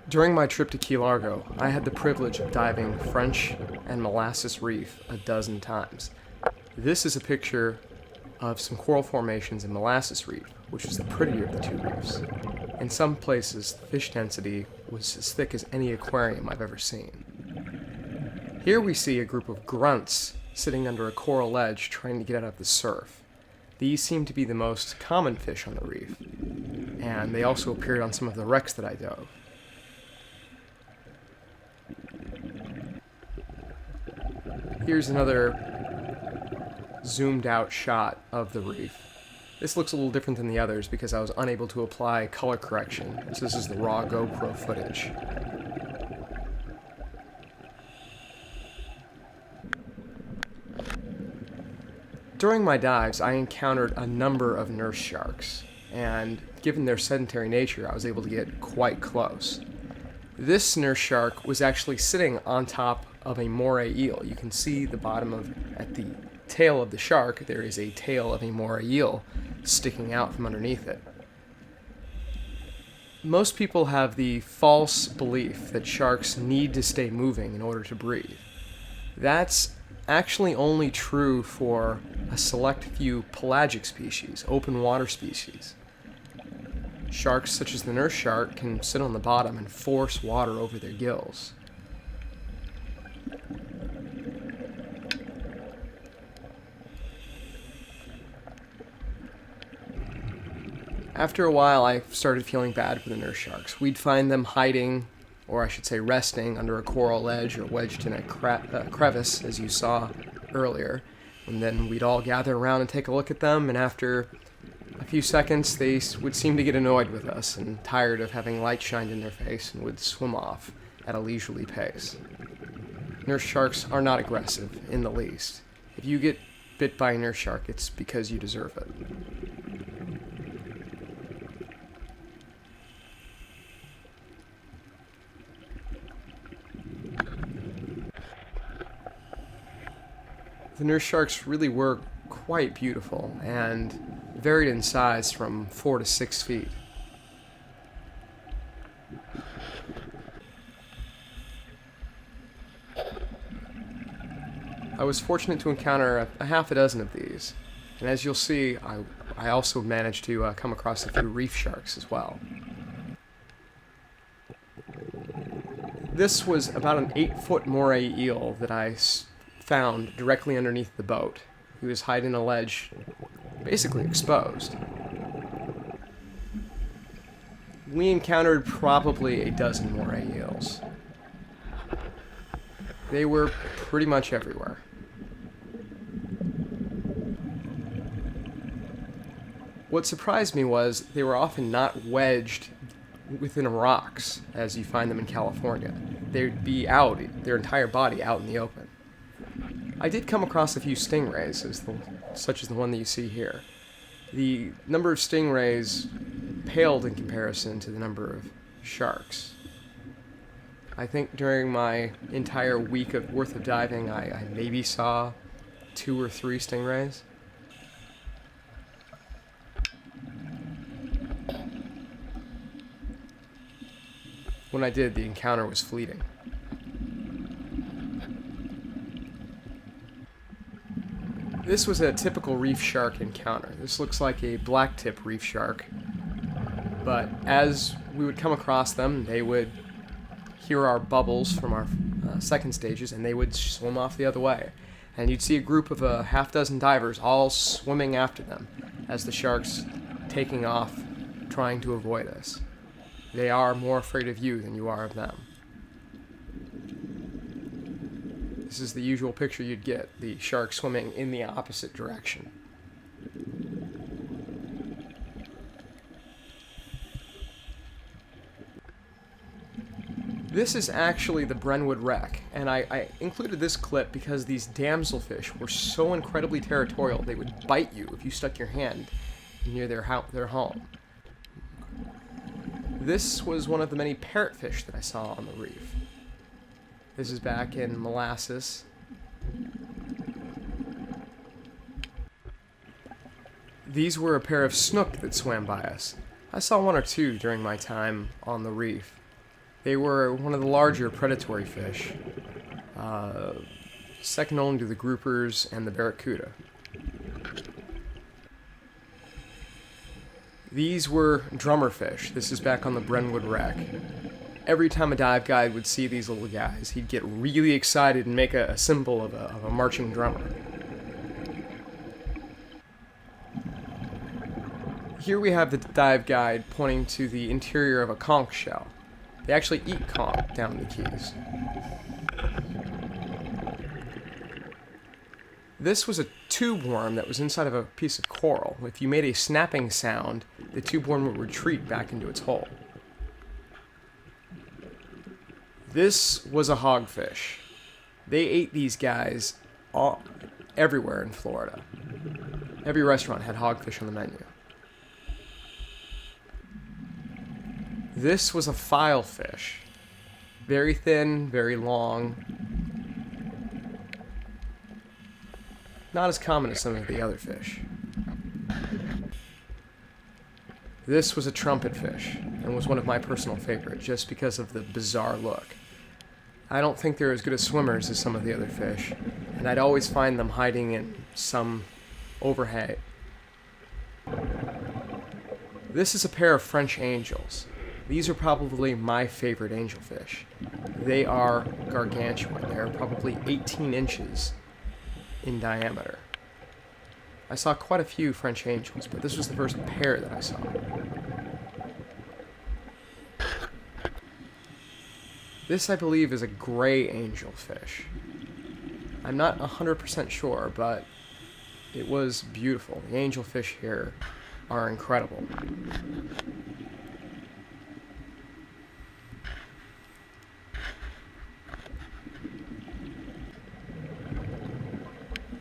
During my trip to Key Largo, I had the privilege of diving French and Molasses Reef a dozen times. This is a picture of some coral formations in Molasses Reef, which is the prettier of the two reefs. In some places, the fish density was as thick as any aquarium I've ever seen. Here we see a group of grunts sitting under a coral ledge trying to get out of the surf. These seem to be the most common fish on the reef, and they also appeared on some of the wrecks that I dove. Here's another zoomed out shot of the reef. This looks a little different than the others because I was unable to apply color correction, so this is the raw GoPro footage. During my dives, I encountered a number of nurse sharks, and given their sedentary nature, I was able to get quite close. This nurse shark was actually sitting on top of a moray eel. You can see at the tail of the shark, there is a tail of a moray eel sticking out from underneath it. Most people have the false belief that sharks need to stay moving in order to breathe. That's actually only true for a select few pelagic species, open water species. Sharks such as the nurse shark can sit on the bottom and force water over their gills. After a while, I started feeling bad for the nurse sharks. We'd find them hiding, or I should say resting, under a coral ledge or wedged in a crevice, as you saw earlier. And then we'd all gather around and take a look at them, and after a few seconds, they would seem to get annoyed with us and tired of having light shined in their face and would swim off at a leisurely pace. Nurse sharks are not aggressive in the least. If you get bit by a nurse shark, it's because you deserve it. The nurse sharks really were quite beautiful and varied in size from 4 to 6 feet. I was fortunate to encounter a half a dozen of these, and as you'll see, I also managed to come across a few reef sharks as well. This was about an 8-foot moray eel that I found directly underneath the boat. He was hiding a ledge, basically exposed. We encountered probably a dozen moray eels. They were pretty much everywhere. What surprised me was they were often not wedged within rocks, as you find them in California. They'd be out, their entire body out in the open. I did come across a few stingrays, such as the one that you see here. The number of stingrays paled in comparison to the number of sharks. I think during my entire week worth of diving, I maybe saw 2 or 3 stingrays. When I did, the encounter was fleeting. This was a typical reef shark encounter. This looks like a blacktip reef shark, but as we would come across them, they would hear our bubbles from our second stages, and they would swim off the other way. And you'd see a group of a half dozen divers all swimming after them as the sharks taking off, trying to avoid us. They are more afraid of you than you are of them. This is the usual picture you'd get, the shark swimming in the opposite direction. This is actually the Brentwood wreck, and I included this clip because these damselfish were so incredibly territorial they would bite you if you stuck your hand near their home. This was one of the many parrotfish that I saw on the reef. This is back in Molasses. These were a pair of snook that swam by us. I saw 1 or 2 during my time on the reef. They were one of the larger predatory fish, second only to the groupers and the barracuda. These were drummer fish. This is back on the Brentwood wreck. Every time a dive guide would see these little guys, he'd get really excited and make a symbol of a marching drummer. Here we have the dive guide pointing to the interior of a conch shell. They actually eat conch down in the Keys. This was a tube worm that was inside of a piece of coral. If you made a snapping sound, the tube worm would retreat back into its hole. This was a hogfish. They ate these guys everywhere in Florida. Every restaurant had hogfish on the menu. This was a filefish. Very thin, very long. Not as common as some of the other fish. This was a trumpetfish, and was one of my personal favorites, just because of the bizarre look. I don't think they're as good as swimmers as some of the other fish, and I'd always find them hiding in some overhang. This is a pair of French angels. These are probably my favorite angelfish. They are gargantuan. They're probably 18 inches in diameter. I saw quite a few French angels, but this was the first pair that I saw. This, I believe, is a gray angelfish. I'm not 100% sure, but it was beautiful. The angelfish here are incredible.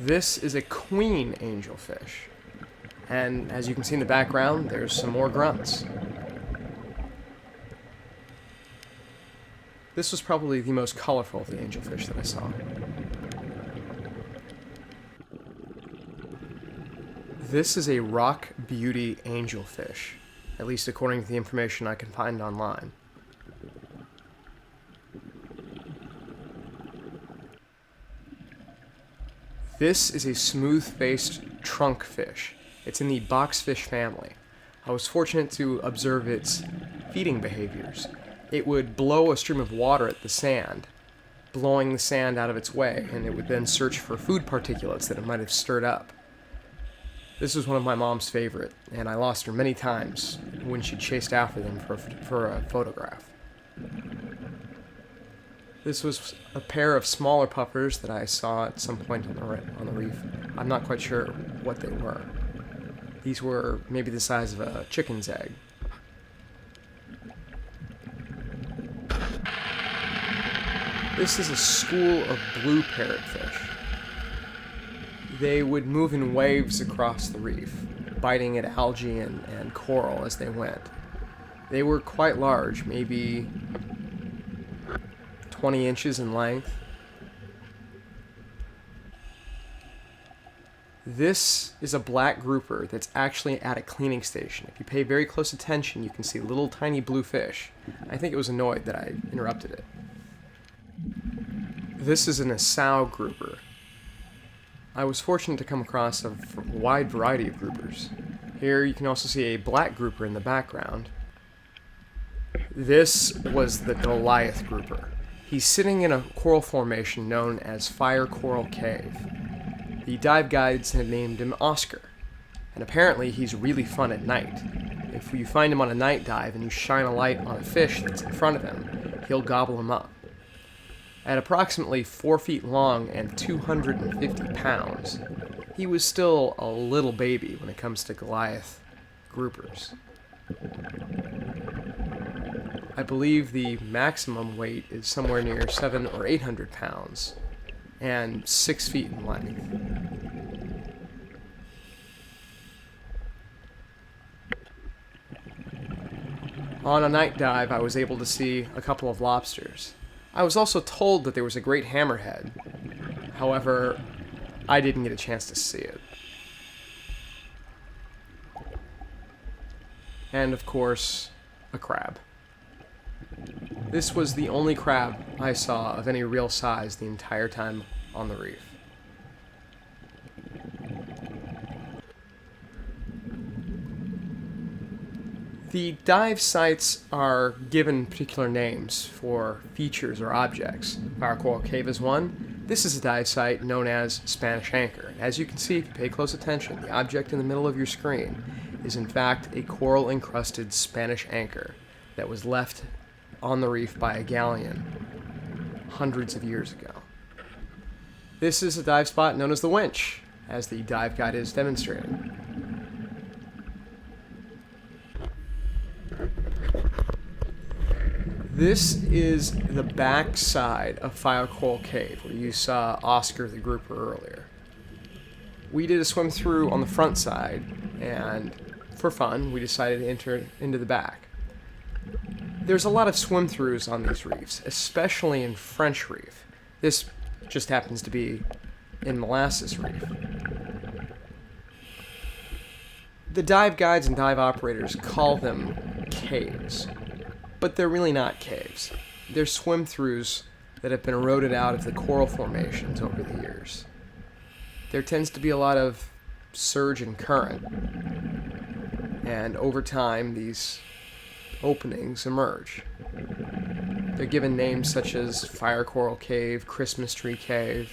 This is a queen angelfish. And as you can see in the background, there's some more grunts. This was probably the most colorful of the angelfish that I saw. This is a rock beauty angelfish, at least according to the information I can find online. This is a smooth-faced trunkfish. It's in the boxfish family. I was fortunate to observe its feeding behaviors. It would blow a stream of water at the sand, blowing the sand out of its way, and it would then search for food particulates that it might have stirred up. This was one of my mom's favorite, and I lost her many times when she chased after them for a photograph. This was a pair of smaller puffers that I saw at some point on the reef. I'm not quite sure what they were. These were maybe the size of a chicken's egg. This is a school of blue parrotfish. They would move in waves across the reef, biting at algae and coral as they went. They were quite large, maybe 20 inches in length. This is a black grouper that's actually at a cleaning station. If you pay very close attention, you can see little tiny blue fish. I think it was annoyed that I interrupted it. This is an sow grouper. I was fortunate to come across a wide variety of groupers. Here you can also see a black grouper in the background. This was the Goliath grouper. He's sitting in a coral formation known as Fire Coral Cave. The dive guides had named him Oscar, and apparently he's really fun at night. If you find him on a night dive and you shine a light on a fish that's in front of him, he'll gobble him up. At approximately 4 feet long and 250 pounds, he was still a little baby when it comes to Goliath groupers. I believe the maximum weight is somewhere near 700 or 800 pounds and 6 feet in length. On a night dive, I was able to see a couple of lobsters. I was also told that there was a great hammerhead. However, I didn't get a chance to see it. And of course, a crab. This was the only crab I saw of any real size the entire time on the reef. The dive sites are given particular names for features or objects. Fire Coral Cave is one. This is a dive site known as Spanish Anchor. As you can see, if you pay close attention, the object in the middle of your screen is in fact a coral-encrusted Spanish anchor that was left on the reef by a galleon hundreds of years ago. This is a dive spot known as the Winch, as the dive guide is demonstrating. This is the back side of Fire Coral Cave, where you saw Oscar the grouper earlier. We did a swim through on the front side, and for fun, we decided to enter into the back. There's a lot of swim-throughs on these reefs, especially in French Reef. This just happens to be in Molasses Reef. The dive guides and dive operators call them caves, but they're really not caves. They're swim-throughs that have been eroded out of the coral formations over the years. There tends to be a lot of surge and current, and over time these openings emerge. They're given names such as Fire Coral Cave, Christmas Tree Cave,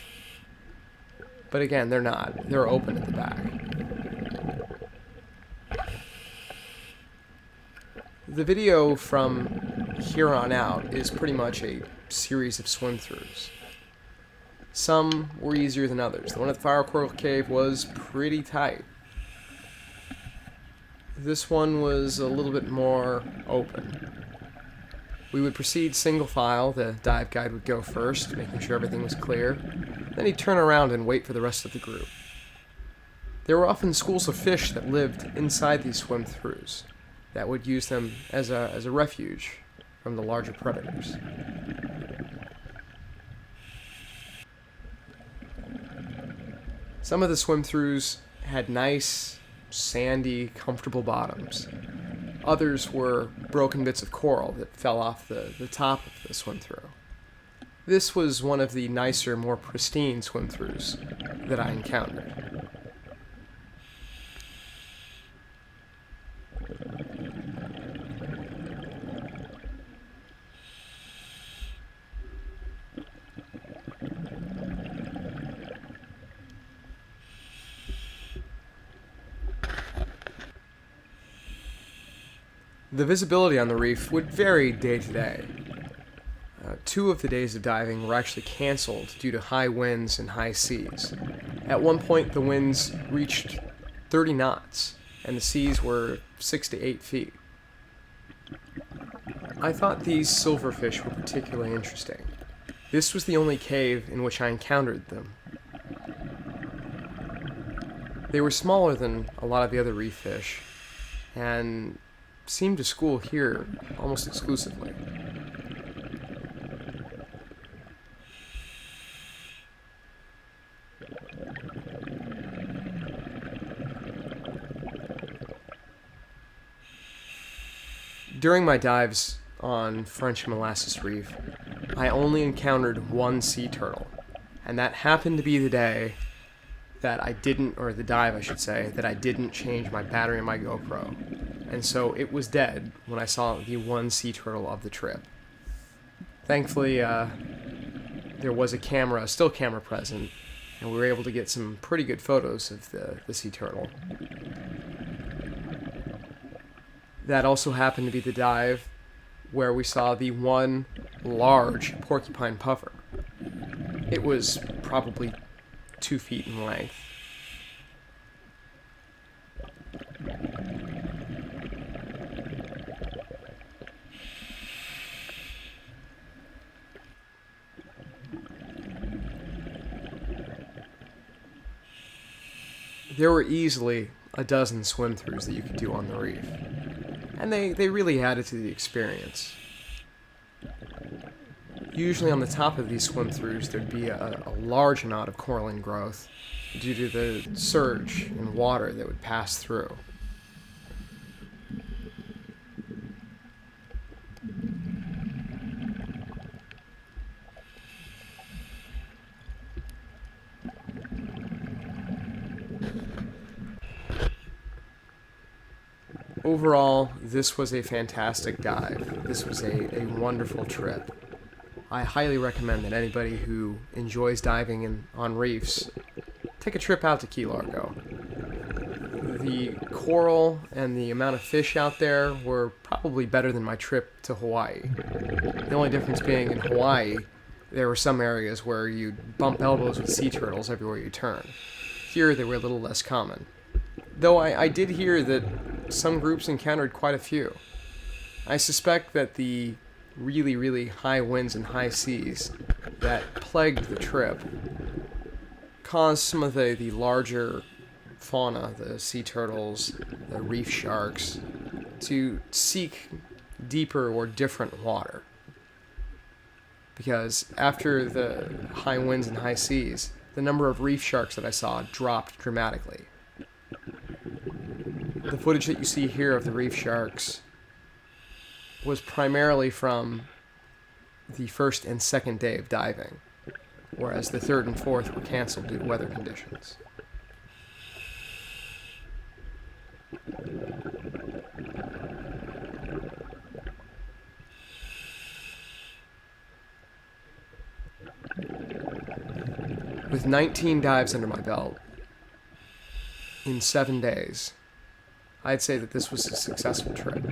but again, they're not. They're open at the back. The video from here on out is pretty much a series of swim-throughs. Some were easier than others. The one at the Fire Coral Cave was pretty tight. This one was a little bit more open. We would proceed single file. The dive guide would go first, making sure everything was clear. Then he'd turn around and wait for the rest of the group. There were often schools of fish that lived inside these swim-throughs that would use them as a refuge from the larger predators. Some of the swim-throughs had nice, sandy, comfortable bottoms. Others were broken bits of coral that fell off the top of the swim-through. This was one of the nicer, more pristine swim-throughs that I encountered. The visibility on the reef would vary day to day. 2 of the days of diving were actually canceled due to high winds and high seas. At one point, the winds reached 30 knots, and the seas were 6 to 8 feet. I thought these silverfish were particularly interesting. This was the only cave in which I encountered them. They were smaller than a lot of the other reef fish, and seemed to school here almost exclusively. During my dives on French and Molasses Reef, I only encountered one sea turtle, and that happened to be the day that I didn't, or the dive I should say, that I didn't change my battery in my GoPro. And so it was dead when I saw the one sea turtle of the trip. Thankfully, there was a still camera present, and we were able to get some pretty good photos of the sea turtle. That also happened to be the dive where we saw the one large porcupine puffer. It was probably 2 feet in length. There were easily a dozen swim-throughs that you could do on the reef, and they really added to the experience. Usually on the top of these swim-throughs there'd be a large amount of coralline growth due to the surge in water that would pass through. Overall, this was a fantastic dive. This was a wonderful trip. I highly recommend that anybody who enjoys diving on reefs take a trip out to Key Largo. The coral and the amount of fish out there were probably better than my trip to Hawaii. The only difference being in Hawaii, there were some areas where you'd bump elbows with sea turtles everywhere you turn. Here, they were a little less common. Though I did hear that some groups encountered quite a few. I suspect that the really, really high winds and high seas that plagued the trip caused some of the larger fauna, the sea turtles, the reef sharks, to seek deeper or different water. Because after the high winds and high seas, the number of reef sharks that I saw dropped dramatically. The footage that you see here of the reef sharks was primarily from the first and second day of diving, whereas the third and fourth were canceled due to weather conditions. With 19 dives under my belt in 7 days, I'd say that this was a successful trip.